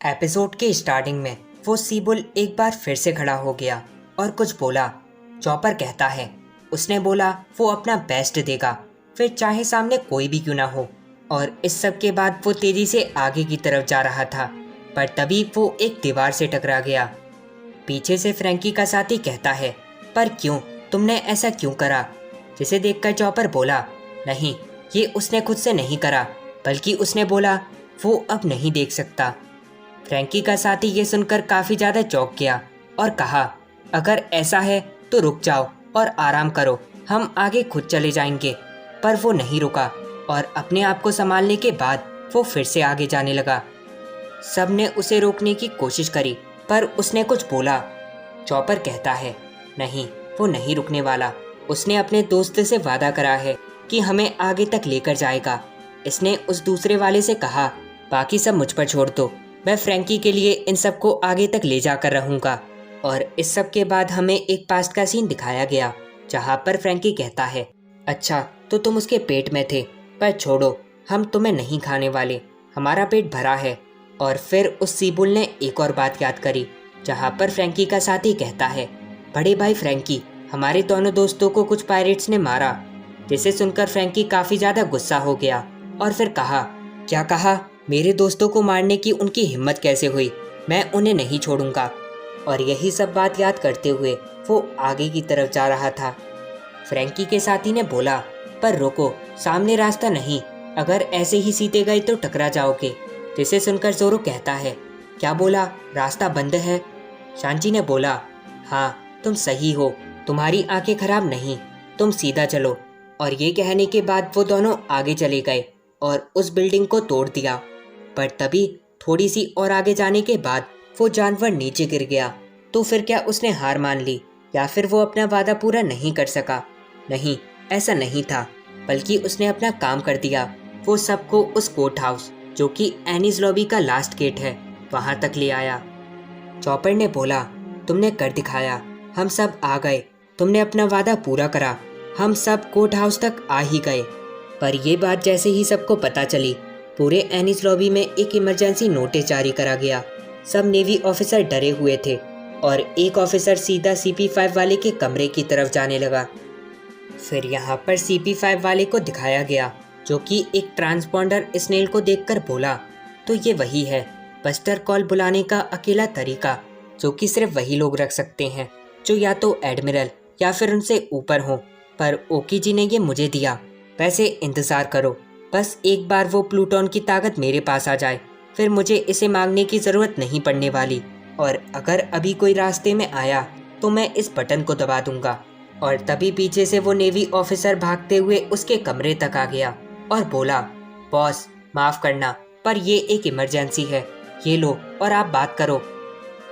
Episode के starting में वो सीबुल एक बार फिर से खड़ा हो गया और कुछ बोला। चॉपर कहता है उसने बोला वो अपना बेस्ट देगा, फिर चाहे सामने कोई भी क्यों ना हो। और इस सब के बाद वो तेजी से आगे की तरफ जा रहा था, पर तभी वो एक दीवार से टकरा गया। पीछे से फ्रैंकी का साथी कहता है, पर क्यों, तुमने ऐसा क्यों करा? जिसे देखकर चॉपर बोला, नहीं, ये उसने खुद से नहीं करा, बल्कि उसने बोला वो अब नहीं देख सकता। फ्रैंकी का साथी ये सुनकर काफी ज्यादा चौंक गया और कहा, अगर ऐसा है तो रुक जाओ और आराम करो, हम आगे खुद चले जाएंगे। पर वो नहीं रुका और अपने आप को संभालने के बाद वो फिर से आगे जाने लगा। सबने उसे रोकने की कोशिश करी, पर उसने कुछ बोला। चॉपर कहता है, नहीं, वो नहीं रुकने वाला। उसने अपने दोस्त से वादा करा है कि हमें आगे तक लेकर जाएगा। इसने उस दूसरे वाले से कहा, बाकी सब मुझ पर छोड़ दो, मैं फ्रैंकी के लिए इन सबको आगे तक ले जाकर रहूंगा। और इस सब के बाद हमें एक पास्ट का सीन दिखाया गया, जहाँ पर फ्रैंकी कहता है, अच्छा तो तुम उसके पेट में थे, पर छोड़ो, हम तुम्हें नहीं खाने वाले, हमारा पेट भरा है। और फिर उस सीबुल ने एक और बात याद करी, जहाँ पर फ्रैंकी का साथी कहता है, बड़े भाई फ्रैंकी, हमारे दोनों दोस्तों को कुछ पायरेट्स ने मारा। जिसे सुनकर फ्रैंकी काफी ज्यादा गुस्सा हो गया और फिर कहा, क्या कहा? मेरे दोस्तों को मारने की उनकी हिम्मत कैसे हुई? मैं उन्हें नहीं छोड़ूंगा। और यही सब बात याद करते हुए वो आगे की तरफ जा रहा था। फ्रैंकी के साथी ने बोला, पर रोको, सामने रास्ता नहीं, अगर ऐसे ही सीधे गए तो टकरा जाओगे। जिसे सुनकर जोरो कहता है, क्या बोला, रास्ता बंद है? शांची ने बोला, हाँ तुम सही हो, तुम्हारी आंखें खराब नहीं, तुम सीधा चलो। और ये कहने के बाद वो दोनों आगे चले गए और उस बिल्डिंग को तोड़ दिया। पर तभी थोड़ी सी और आगे जाने के बाद वो जानवर नीचे गिर गया। तो फिर क्या उसने हार मान ली, या फिर वो अपना वादा पूरा नहीं कर सका? नहीं, ऐसा नहीं था, बल्कि उसने अपना काम कर दिया। वो सबको उस कोर्ट हाउस, जो कि एनीज लॉबी का लास्ट गेट है, वहां तक ले आया। चॉपर ने बोला, तुमने कर दिखाया, हम सब आ गए, तुमने अपना वादा पूरा करा, हम सब कोर्ट हाउस तक आ ही गए। पर यह बात जैसे ही सबको पता चली, पूरे एनीज लॉबी में एक इमरजेंसी नोटिस जारी करा गया। सब नेवी ऑफिसर डरे हुए थे और एक ऑफिसर सीधा CP5 वाले के कमरे की तरफ जाने लगा। फिर यहाँ पर CP5 वाले को दिखाया गया, जो कि एक ट्रांसपॉन्डर स्नेल को देखकर बोला, तो ये वही है, बस्टर कॉल बुलाने का अकेला तरीका, जो कि सिर्फ वही लोग रख सकते हैं जो या तो एडमिरल या फिर उनसे ऊपर हो। पर ओकी जी ने ये मुझे दिया। वैसे इंतजार करो, बस एक बार वो प्लूटोन की ताकत मेरे पास आ जाए, फिर मुझे इसे मांगने की ज़रूरत नहीं पड़ने वाली। और अगर अभी कोई रास्ते में आया तो मैं इस बटन को दबा दूंगा। और तभी पीछे से वो नेवी ऑफिसर भागते हुए उसके कमरे तक आ गया और बोला, बॉस माफ़ करना, पर ये एक इमरजेंसी है, ये लो और आप बात करो।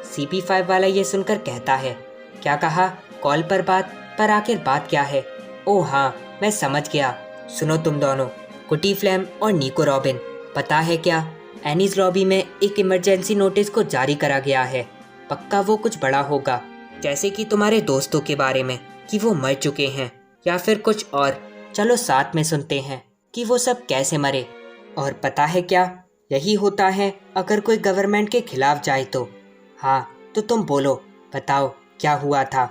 CP5 वाला ये सुनकर कहता है, क्या कहा? कॉल पर बात? पर आखिर बात क्या है? ओह हाँ, मैं समझ गया। सुनो तुम दोनों, कुटी फ्लैम और निको रॉबिन, पता है क्या, एनीज लॉबी में एक इमरजेंसी नोटिस को जारी करा गया है। पक्का वो कुछ बड़ा होगा, जैसे कि तुम्हारे दोस्तों के बारे में कि वो मर चुके हैं, या फिर कुछ और। चलो साथ में सुनते हैं कि वो सब कैसे मरे। और पता है क्या, यही होता है अगर कोई गवर्नमेंट के खिलाफ जाए तो। हाँ तो तुम बोलो, बताओ क्या हुआ था?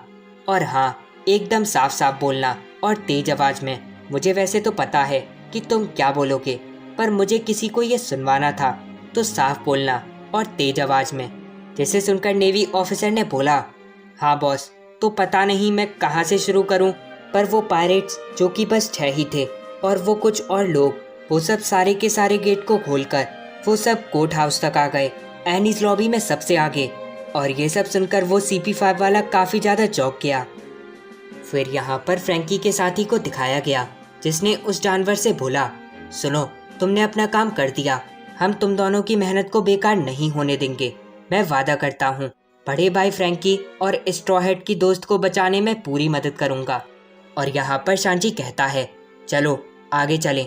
और हाँ, एकदम साफ साफ बोलना और तेज आवाज में। मुझे वैसे तो पता है कि तुम क्या बोलोगे, पर मुझे किसी को ये सुनवाना था, तो साफ बोलना और तेज आवाज में। जिसे सुनकर नेवी ऑफिसर ने बोला, हाँ बॉस, तो पता नहीं मैं कहाँ से शुरू करूँ, पर वो पायरेट्स, जो कि बस 6 ही थे, और वो कुछ और लोग, वो सब सारे के सारे गेट को खोलकर वो सब कोर्ट हाउस तक आ गए, एनीज लॉबी में सबसे आगे। और ये सब सुनकर वो CP5 वाला काफ़ी ज़्यादा चौंक गया। फिर यहाँ पर फ्रैंकी के साथी को दिखाया गया, जिसने उस जानवर से बोला, सुनो, तुमने अपना काम कर दिया, हम तुम दोनों की मेहनत को बेकार नहीं होने देंगे। मैं वादा करता हूँ, बड़े भाई फ्रैंकी और स्ट्रॉहेड की दोस्त को बचाने में पूरी मदद करूँगा। और यहाँ पर शांची कहता है, चलो आगे चलें।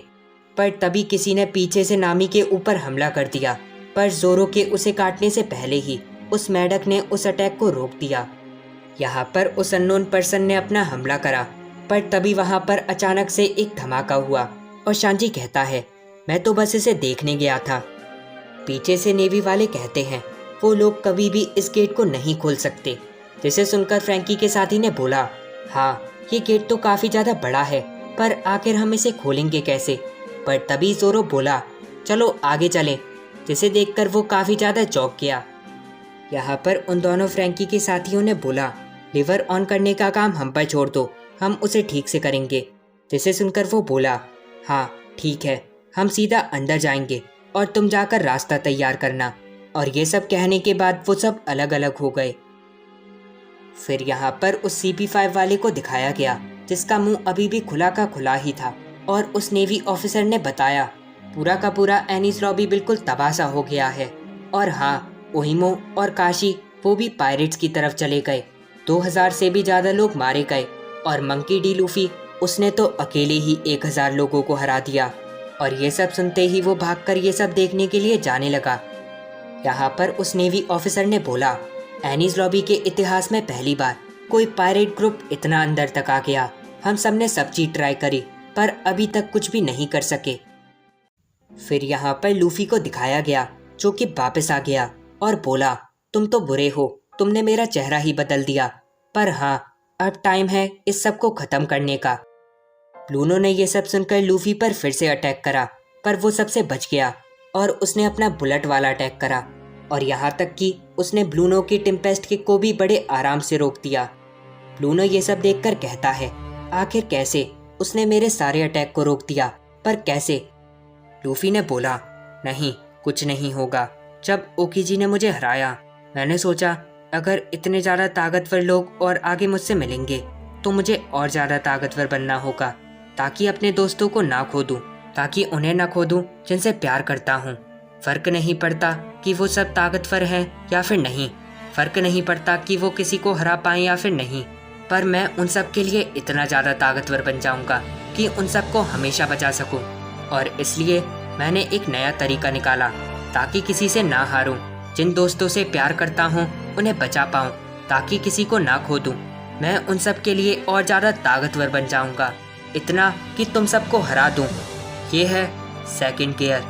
पर तभी किसी ने पीछे से नामी के ऊपर हमला कर दिया, पर जोरो के उसे काटने से पहले ही उस मेढक ने उस अटैक को रोक दिया। यहाँ पर उस अननोन पर्सन ने अपना हमला करा, पर तभी वहाँ पर अचानक से एक धमाका हुआ और शांची कहता है, मैं तो बस इसे देखने गया था। पीछे से नेवी वाले कहते हैं वो लोग कभी भी इस गेट को नहीं खोल सकते। जिसे सुनकर फ्रैंकी के साथी ने बोला, हाँ ये गेट तो काफ़ी ज़्यादा बड़ा है, पर आखिर हम इसे खोलेंगे कैसे। पर तभी ज़ोरो बोला, चलो आगे चलें। जिसे देखकर वो काफ़ी ज़्यादा चौंक गया। यहाँ पर उन दोनों फ्रैंकी के साथियों ने बोला, लीवर ऑन करने का काम हम पर छोड़ दो, हम उसे ठीक से करेंगे। जिसे सुनकर वो बोला, हाँ ठीक है, हम सीधा अंदर जाएंगे और तुम जाकर रास्ता तैयार करना। और ये सब कहने के बाद वो सब अलग अलग हो गए। फिर यहाँ पर उस CP5 वाले को दिखाया गया जिसका मुंह अभी भी खुला का खुला ही था, और उस नेवी ऑफिसर ने बताया पूरा का पूरा एनीस लॉबी बिल्कुल तबाह हो गया है। और हाँ, ओहिमो और काशी वो भी पायरेट्स की तरफ चले गए। 2000 से भी ज़्यादा लोग मारे गए, और मंकी डी लूफी उसने तो अकेले ही 1000 लोगों को हरा दिया। और ये सब सुनते ही वो भागकर ये सब देखने के लिए जाने लगा। यहाँ पर उस नेवी ऑफिसर ने बोला, एनीस लॉबी के इतिहास में पहली बार कोई पायरेट ग्रुप इतना अंदर तक आ गया। हम सब ने सब चीज ट्राई करी पर अभी तक कुछ भी नहीं कर सके। फिर यहाँ पर लूफी को दिखाया गया जो कि वापस आ गया और बोला, तुम तो बुरे हो, तुमने मेरा चेहरा ही बदल दिया, पर हाँ अब टाइम है इस सब को खत्म करने का। ब्लूनो ने यह सब सुनकर लूफी पर फिर से अटैक करा, पर वो सबसे बच गया और उसने अपना बुलेट वाला अटैक करा। और यहाँ तक कि उसने ब्लूनो की टेम्पेस्ट को भी बड़े आराम से रोक दिया। ब्लूनो ये सब देखकर कहता है, आखिर कैसे उसने मेरे सारे अटैक को रोक दिया, पर कैसे। लूफी ने बोला, नहीं कुछ नहीं होगा। जब ओकीजी ने मुझे हराया मैंने सोचा अगर इतने ज़्यादा ताकतवर लोग और आगे मुझसे मिलेंगे तो मुझे और ज़्यादा ताकतवर बनना होगा, ताकि अपने दोस्तों को ना खो दूँ, ताकि उन्हें ना खो दूँ जिनसे प्यार करता हूँ। फ़र्क नहीं पड़ता कि वो सब ताकतवर हैं या फिर नहीं, फ़र्क नहीं पड़ता कि वो किसी को हरा पाएँ या फिर नहीं, पर मैं उन सब के लिए इतना ज़्यादा ताकतवर बन जाऊँगा कि उन सब को हमेशा बचा सकूँ। और इसलिए मैंने एक नया तरीका निकाला ताकि किसी से ना हारूं। जिन दोस्तों से प्यार करता हूं उन्हें बचा पाऊं, ताकि किसी को ना खो दूं। मैं उन सब के लिए और ज़्यादा ताकतवर बन जाऊंगा, इतना कि तुम सबको हरा दूं। ये है सेकंड गियर।